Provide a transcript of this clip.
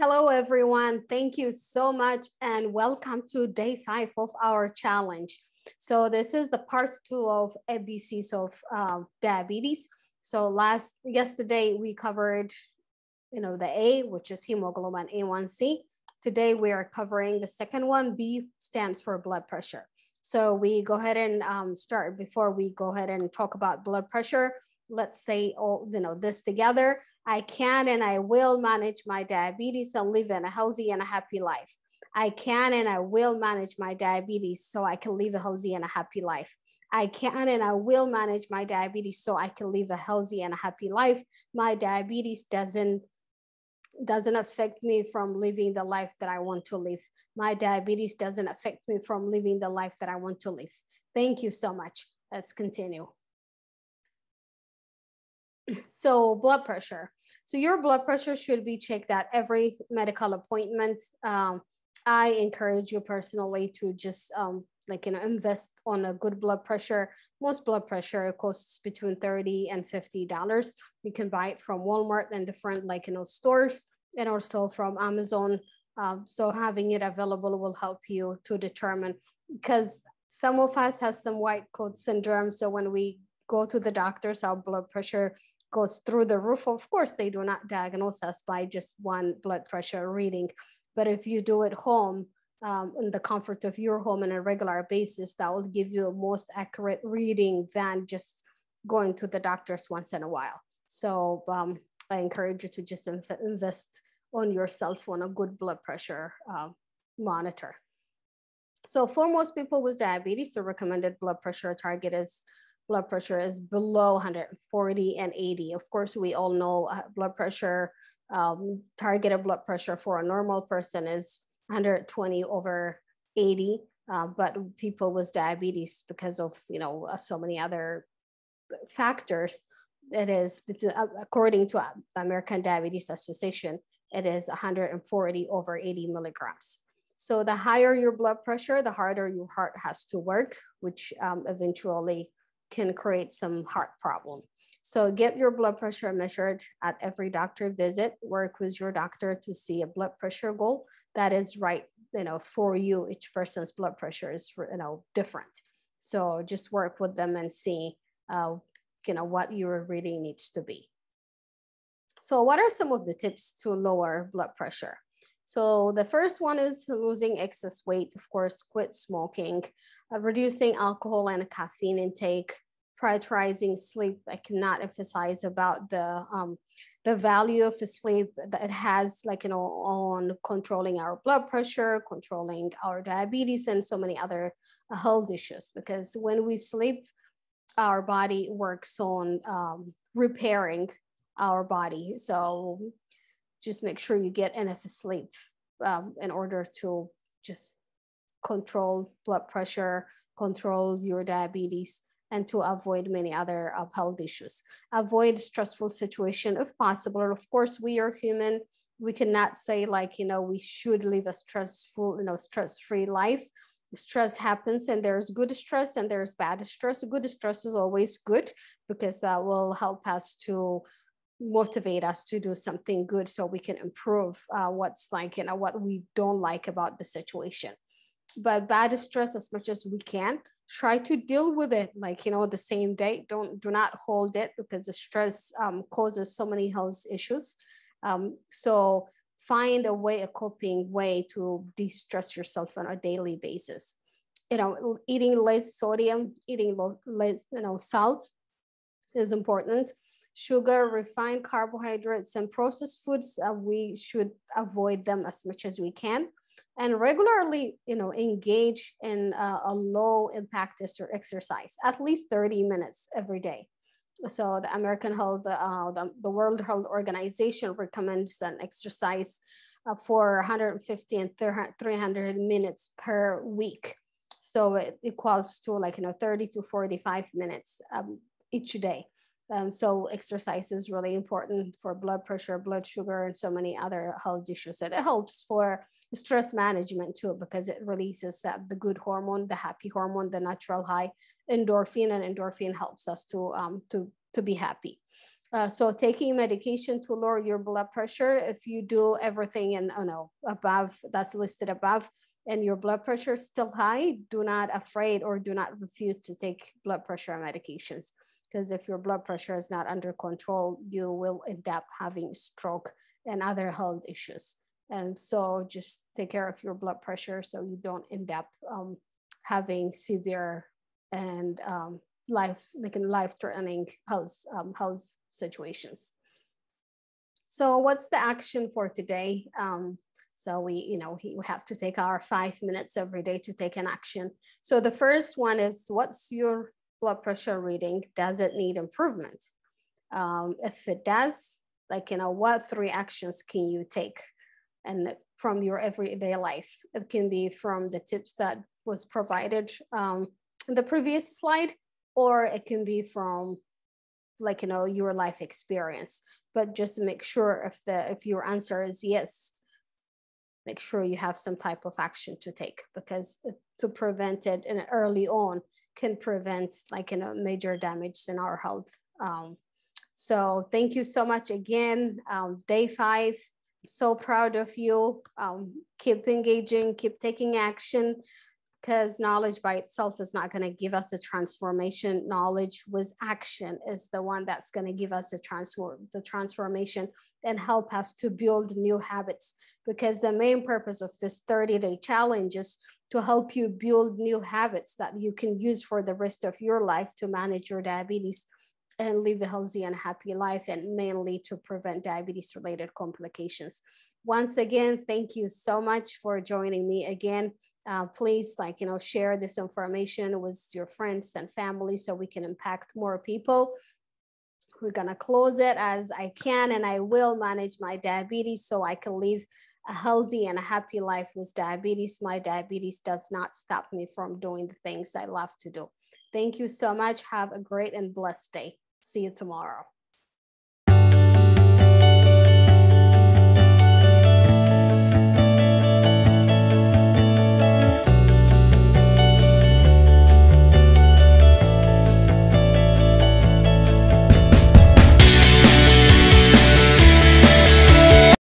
Hello, everyone. Thank you so much and welcome to day 5 of our challenge. So this is the part 2 of ABCs of diabetes. So yesterday we covered, the A, which is hemoglobin A1C. Today we are covering the second one. B stands for blood pressure. So we go ahead and start. Before we go ahead and talk about blood pressure, let's say all this together. I can and I will manage my diabetes and live in a healthy and a happy life. I can and I will manage my diabetes so I can live a healthy and a happy life. I can and I will manage my diabetes so I can live a healthy and a happy life. My diabetes doesn't affect me from living the life that I want to live. My diabetes doesn't affect me from living the life that I want to live. Thank you so much. Let's continue. So blood pressure. So your blood pressure should be checked at every medical appointment. I encourage you personally to just invest on a good blood pressure. Most blood pressure costs between $30 and $50. You can buy it from Walmart and different stores, and also from Amazon. So having it available will help you to determine, because some of us has some white coat syndrome. So when we go to the doctors, our blood pressure goes through the roof. Of course, they do not diagnose us by just one blood pressure reading. But if you do it home, in the comfort of your home on a regular basis, that will give you a most accurate reading than just going to the doctors once in a while. So I encourage you to just invest on yourself on a good blood pressure monitor. So for most people with diabetes, the recommended blood pressure target is blood pressure is below 140 and 80. Of course, we all know blood pressure, targeted blood pressure for a normal person is 120 over 80. But people with diabetes, because of, so many other factors, it is, according to American Diabetes Association, it is 140 over 80 milligrams. So the higher your blood pressure, the harder your heart has to work, which eventually can create some heart problem. So get your blood pressure measured at every doctor visit. Work with your doctor to see a blood pressure goal that is right, for you. Each person's blood pressure is, different. So just work with them and see, what your reading needs to be. So what are some of the tips to lower blood pressure? So the first one is losing excess weight. Of course, quit smoking, reducing alcohol and caffeine intake, prioritizing sleep. I cannot emphasize about the value of sleep that it has, on controlling our blood pressure, controlling our diabetes, and so many other health issues. Because when we sleep, our body works on repairing our body. So just make sure you get enough sleep in order to just control blood pressure, control your diabetes, and to avoid many other health issues. Avoid stressful situation if possible. Of course, we are human. We cannot say we should live a stressful, stress-free life. Stress happens, and there's good stress and there's bad stress. Good stress is always good, because that will help us to motivate us to do something good, so we can improve what's what we don't like about the situation. But bad stress, as much as we can, try to deal with it the same day. Do not hold it, because the stress causes so many health issues. So find a coping way to de-stress yourself on a daily basis. Eating less sodium, eating less salt is important. Sugar, refined carbohydrates, and processed foods, we should avoid them as much as we can. And regularly, engage in a low impact exercise, at least 30 minutes every day. So the American Health, the World Health Organization recommends an exercise for 150 and 300 minutes per week. So it equals to 30 to 45 minutes each day. So exercise is really important for blood pressure, blood sugar, and so many other health issues. And it helps for stress management too, because it releases the good hormone, the happy hormone, the natural high endorphin, and endorphin helps us to be happy. So taking medication to lower your blood pressure, if you do everything in above that's listed above, and your blood pressure is still high, do not afraid or do not refuse to take blood pressure medications. Because if your blood pressure is not under control, you will end up having stroke and other health issues. And so just take care of your blood pressure so you don't end up having severe and life-threatening health situations. So what's the action for today? So we have to take our 5 minutes every day to take an action. So the first one is, what's your blood pressure reading? Does it need improvement? If it does, what 3 actions can you take and from your everyday life? It can be from the tips that was provided in the previous slide, or it can be from your life experience. But just make sure if your answer is yes, make sure you have some type of action to take, because to prevent it and early on can prevent major damage in our health. So thank you so much again. Day 5, so proud of you. Keep engaging, keep taking action, because knowledge by itself is not going to give us a transformation. Knowledge with action is the one that's going to give us the transformation and help us to build new habits. Because the main purpose of this 30-day challenge is to help you build new habits that you can use for the rest of your life to manage your diabetes and live a healthy and happy life, and mainly to prevent diabetes-related complications. Once again, thank you so much for joining me again. Please share this information with your friends and family so we can impact more people. We're gonna close it as I can, and I will manage my diabetes so I can live a healthy and a happy life with diabetes. My diabetes does not stop me from doing the things I love to do. Thank you so much. Have a great and blessed day. See you tomorrow.